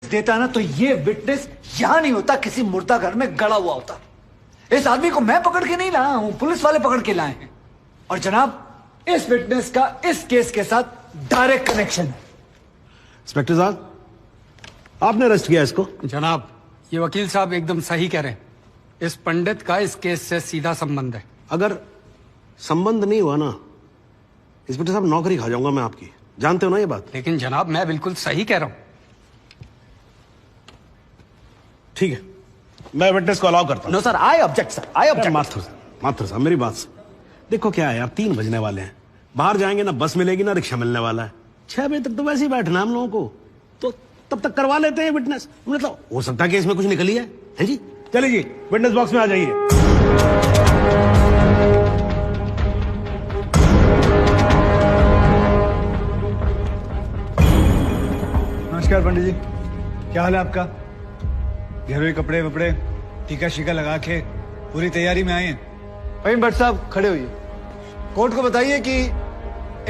देता ना तो ये विटनेस यहां नहीं होता, किसी मुर्दा घर में गड़ा हुआ होता। इस आदमी को मैं पकड़ के नहीं लाया हूं, पुलिस वाले पकड़ के लाए हैं। और जनाब, इस विटनेस का इस केस के साथ डायरेक्ट कनेक्शन है। इंस्पेक्टर साहब, आपने अरेस्ट किया इसको? जनाब, ये वकील साहब एकदम सही कह रहे हैं। इस पंडित का इस केस से सीधा संबंध है। अगर संबंध नहीं हुआ ना, इंस्पेक्टर साहब, नौकरी खा जाऊंगा मैं आपकी, जानते हो ना ये बात। लेकिन जनाब, मैं बिल्कुल सही कह रहा हूं। ठीक है, मैं विटनेस को अलाउ करता हूं। No sir, I object sir, I object. Mathur साहब, मेरी बात सुन। देखो क्या है यार, 3 बजने वाले हैं, बाहर जाएंगे ना बस मिलेगी ना रिक्शा मिलने वाला है। 6 बजे तक तो वैसे ही बैठना हम लोगों को, तो तब तक करवा लेते हैं विटनेस। मतलब हो सकता है कि इसमें कुछ निकली है जी। चलिए जी, विटनेस बॉक्स में आ जाइए। नमस्कार पंडित जी, क्या हाल है आपका? घरेलू कपड़े वपड़े टीका शीका लगा के पूरी तैयारी में आए हैं। भाई भट्ट साहब खड़े होइए, कोर्ट को बताइए कि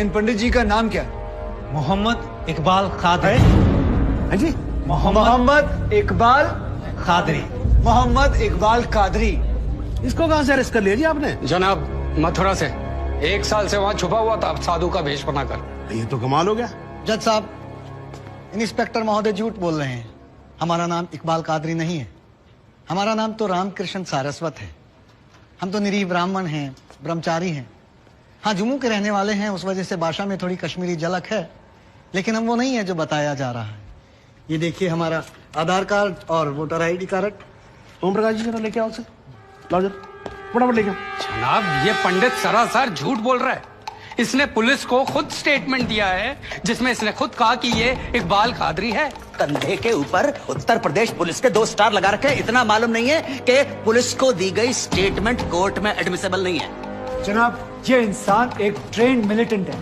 इन पंडित जी का नाम क्या है? मोहम्मद इकबाल कादरी। हाँ जी, मोहम्मद इकबाल कादरी। मोहम्मद इकबाल कादरी। इसको कहां से अरेस्ट कर लिया जी आपने? जनाब, मथुरा से 1 साल से वहां छुपा हुआ था, साधु का भेष बनाकर। ये तो कमाल हो गया। जज साहब, इंस्पेक्टर महोदय झूठ बोल रहे हैं। हमारा नाम इकबाल कादरी नहीं है, हमारा नाम तो रामकृष्ण सारस्वत है। हम तो निरीह ब्राह्मण हैं, ब्रह्मचारी हैं। हाँ, जम्मू के रहने वाले हैं, उस वजह से भाषा में थोड़ी कश्मीरी झलक है, लेकिन हम वो नहीं है जो बताया जा रहा है। ये देखिए हमारा आधार कार्ड और voter ID card. Om Prakash ji जरा लेके आओ सर, लाओ जरा फटाफट लेके आओ। जनाब, ये पंडित सरासर झूठ बोल रहा है। इसने पुलिस को खुद स्टेटमेंट दिया है, जिसमें इसने खुद कहा कि ये इकबाल कादरी है। कंधे के ऊपर उत्तर प्रदेश पुलिस के 2 स्टार लगा रखे। इतना मालूम नहीं है कि पुलिस को दी गई स्टेटमेंट कोर्ट में एडमिसेबल नहीं है। जनाब, ये इंसान एक ट्रेन्ड मिलिटेंट है।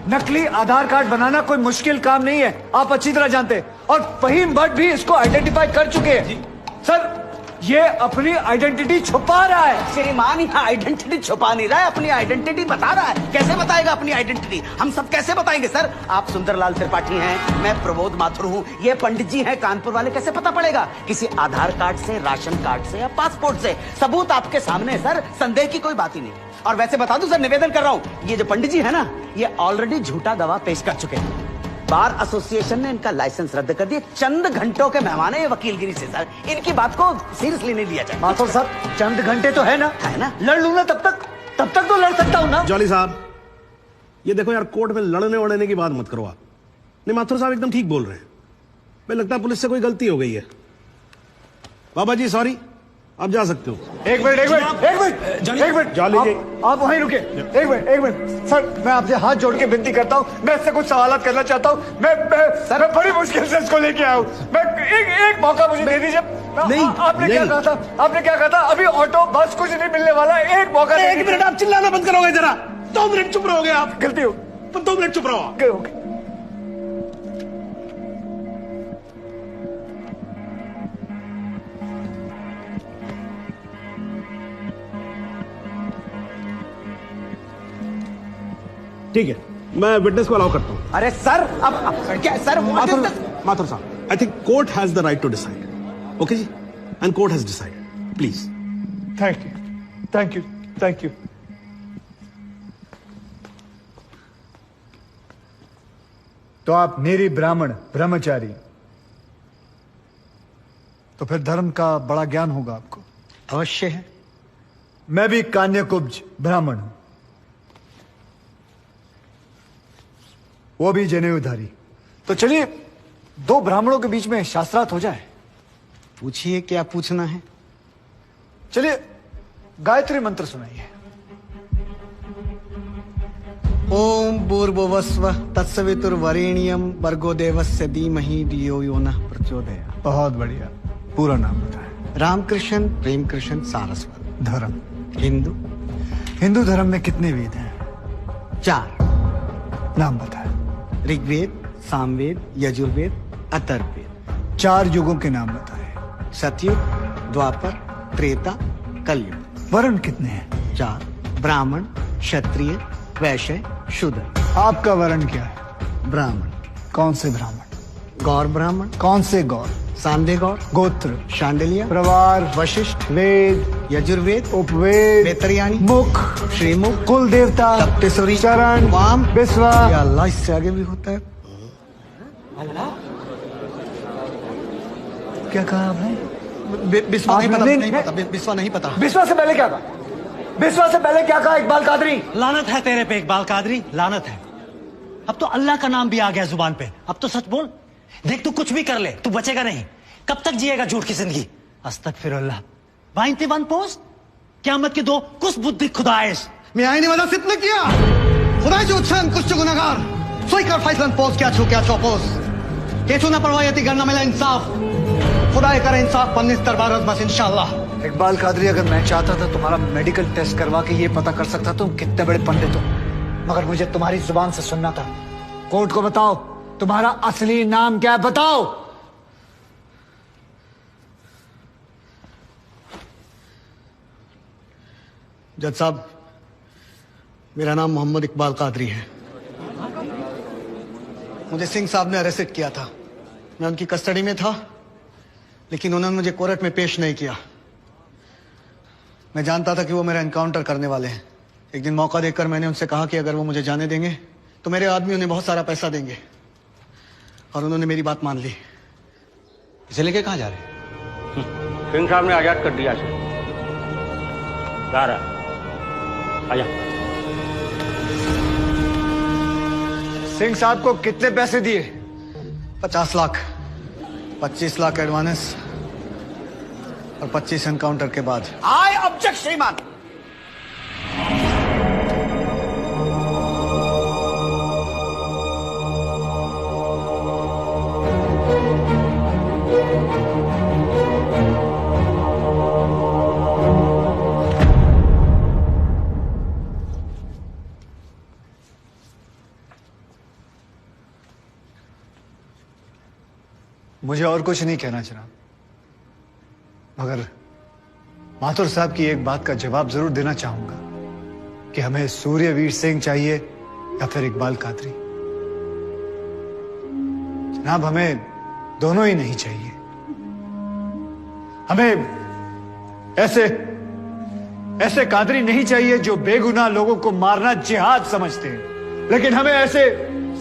नकली आधार कार्ड बनाना कोई मुश्किल काम नहीं है, आप अच्छी तरह जानते हैं। और फहीम भट्ट भी इसको आइडेंटिफाई कर चुके हैं। सर, ये अपनी आइडेंटिटी छुपा रहा है। श्रीमान यहाँ आइडेंटिटी छुपा नहीं रहा है, अपनी आइडेंटिटी बता रहा है। कैसे बताएगा अपनी आइडेंटिटी? हम सब कैसे बताएंगे सर? आप सुंदरलाल त्रिपाठी हैं, मैं प्रबोध माथुर हूँ, ये पंडित जी हैं कानपुर वाले, कैसे पता पड़ेगा? किसी आधार कार्ड से, राशन कार्ड से या पासपोर्ट से? सबूत आपके सामने है सर, संदेह की कोई बात ही नहीं। और वैसे बता दूं सर, निवेदन कर रहा हूँ, ये जो पंडित जी है ना, ये ऑलरेडी झूठा गवाह पेश कर चुके हैं। बार एसोसिएशन ने इनका लाइसेंस रद्द कर दिया। चंद घंटों के मेहमान है ये वकीलगिरी से सर, इनकी बात को सीरियसली नहीं लिया जाए। माथुर साहब, चंद घंटे तो है ना, लड़ लूं ना, तब तक तो लड़ सकता हूं ना। जॉली साहब, ये देखो यार, कोर्ट में लड़ने वड़ने की बात मत करो आप। नहीं, माथुर साहब एकदम ठीक बोल रहे हैं। मुझे लगता है पुलिस से कोई गलती हो गई है। बाबा जी सॉरी, आप जा सकते हो। एक मिनट जॉली जी, आप वहीं रुके। एक मिनट सर, मैं आपसे हाथ जोड़ के विनती करता हूँ, मैं इससे कुछ सवाल करना चाहता हूँ। मैं बड़ी मुश्किल से इसको लेके आया हूँ। मैं एक मौका मुझे दे दीजिए। आपने क्या कहा था? अभी ऑटो बस कुछ नहीं मिलने वाला, एक मौका। 1 मिनट आप चिल्लाना बंद करोगे जरा? 2 मिनट चुप रहोगे आप? गलती हो, 2 मिनट चुप रहो। ठीक है, मैं विटनेस को अलाउ करता हूं। अरे सर, अब क्या सर? माथुर साहब, I think court has the right to decide. Okay जी, and court has decided. Please. Thank you. तो आप मेरी ब्राह्मण ब्रह्मचारी, तो फिर धर्म का बड़ा ज्ञान होगा आपको। अवश्य है। मैं भी कान्यकुब्ज ब्राह्मण हूं, वो भी जनेऊधारी। तो चलिए 2 ब्राह्मणों के बीच में शास्त्रार्थ हो जाए। पूछिए, क्या पूछना है? चलिए गायत्री मंत्र सुनाइए। ओम भूर्भुवस्वः तत्सवितुर्वरेण्यं भर्गो देवस्य धीमहि धियो यो नः प्रचोदयात्। बहुत बढ़िया, पूरा नाम बताएं। रामकृष्ण प्रेमकृष्ण सारस्वत। धर्म? हिंदू धर्म में कितने वेद हैं? 4। नाम बताएं। ऋग्वेद, सामवेद, यजुर्वेद, अथर्ववेद। 4 युगों के नाम बताएं। सतयुग, द्वापर, त्रेता, कलयुग। वर्ण कितने हैं? 4। ब्राह्मण, क्षत्रिय, वैश्य, शूद्र। आपका वर्ण क्या है? ब्राह्मण। कौन से ब्राह्मण? गौर ब्राह्मण। कौन से गौर? सांदे गौर, गोत्र, शांडिलिया, प्रवार, वशिष्ठ, वेद, यजुर्वेद, उपवेद, बेतरियाणी, मुख, श्रीमुख, कुल देवता, सप्तसुरी, चरण, वाम, बिस्वा। या अल्लाह, इससे आगे भी होता है। क्या कहा आपने? बिस्वा नहीं पता, नहीं पता, बिस्वा नहीं पता। बिस्वा से पहले क्या कहा? बिस्वा से पहले क्या कहा इकबाल कादरी? लानत है तेरे पे इकबाल कादरी, लानत है। अब तो अल्लाह का नाम भी आ गया जुबान पे। अब तो सच बोल। देख तू कुछ भी कर ले, तू बचेगा नहीं। कब तक जिएगा झूठ की जिंदगी? अस्तगफिरुल्लाह। 91 पोस्ट क़यामत के 2 कुछ बुद्धि खुदाइश मैं आईने वाला सिर्फ ने किया खुदा जो छन कुछ गुनाहगार सोई कर फैसलन पोस्ट क्या छू क्या चौपोस केचू ना परवायती करना मिला इंसाफ खुदा करे इंसाफ पन्नीस दरबार बस इंशाल्लाह। इकबाल कादरी, अगर मैं चाहता था तुम्हारा मेडिकल टेस्ट करवा के ये पता कर सकता तुम कितने बड़े पंडित हो, मगर मुझे तुम्हारी जुबान से सुनना था। कोर्ट को बताओ तुम्हारा असली नाम क्या है, बताओ। जज साहब, मेरा नाम मोहम्मद इकबाल कादरी है। मुझे सिंह साहब ने अरेस्ट किया था। मैं उनकी कस्टडी में था, लेकिन उन्होंने मुझे कोर्ट में पेश नहीं किया। मैं जानता था कि वो मेरा एनकाउंटर करने वाले हैं। एक दिन मौका देकर मैंने उनसे कहा कि अगर वो मुझे जाने देंगे तो मेरे आदमी उन्हें बहुत सारा पैसा देंगे, और उन्होंने मेरी बात मान ली। इसे लेके कहाँ जा रहे? सिंह साहब ने आजाद कर दिया इसे। जा रहा आजा। सिंह साहब को कितने पैसे दिए? 50 लाख, 25 लाख एडवांस और 25 एनकाउंटर के बाद। आई ऑब्जेक्ट श्रीमान। मुझे और कुछ नहीं कहना जनाब, मगर माथुर साहब की एक बात का जवाब जरूर देना चाहूंगा कि हमें सूर्यवीर सिंह चाहिए या फिर इकबाल कादरी। जनाब, हमें दोनों ही नहीं चाहिए। हमें ऐसे कादरी नहीं चाहिए जो बेगुनाह लोगों को मारना जिहाद समझते हैं, लेकिन हमें ऐसे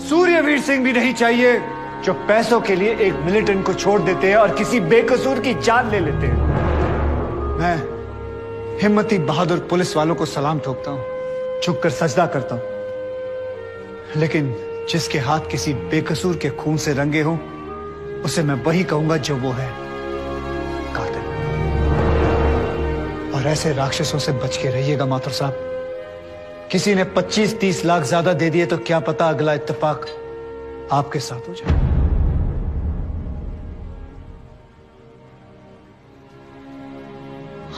सूर्यवीर सिंह भी नहीं चाहिए जो पैसों के लिए एक मिलिटेंट को छोड़ देते हैं और किसी बेकसूर की जान ले लेते हैं। मैं हिम्मती बहादुर पुलिस वालों को सलाम ठोकता हूं, झुककर सजदा करता हूं, लेकिन जिसके हाथ किसी बेकसूर के खून से रंगे हों उसे मैं वही कहूंगा जो वो है, कातिल। और ऐसे राक्षसों से बच के रहिएगा माथुर साहब। किसी ने 25-30 लाख ज्यादा दे दिए तो क्या पता अगला इत्तेफाक आपके साथ हो जाए।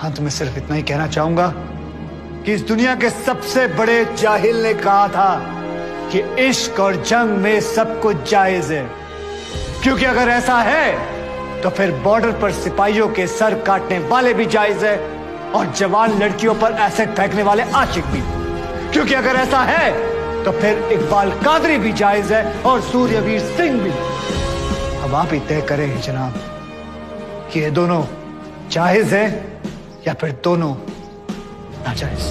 अंत में सिर्फ इतना ही कहना चाहूंगा कि इस दुनिया के सबसे बड़े जाहिल ने कहा था कि इश्क और जंग में सब कुछ जायज है, क्योंकि अगर ऐसा है तो फिर बॉर्डर पर सिपाहियों के सर काटने वाले भी जायज है और जवान लड़कियों पर एसिड फेंकने वाले आशिक भी, क्योंकि अगर ऐसा है तो फिर इकबाल कादरी भी जायज है और सूर्यवीर सिंह भी। अब आप ही तय करें जनाब कि ये दोनों जायज है या फिर दोनों नाजायज।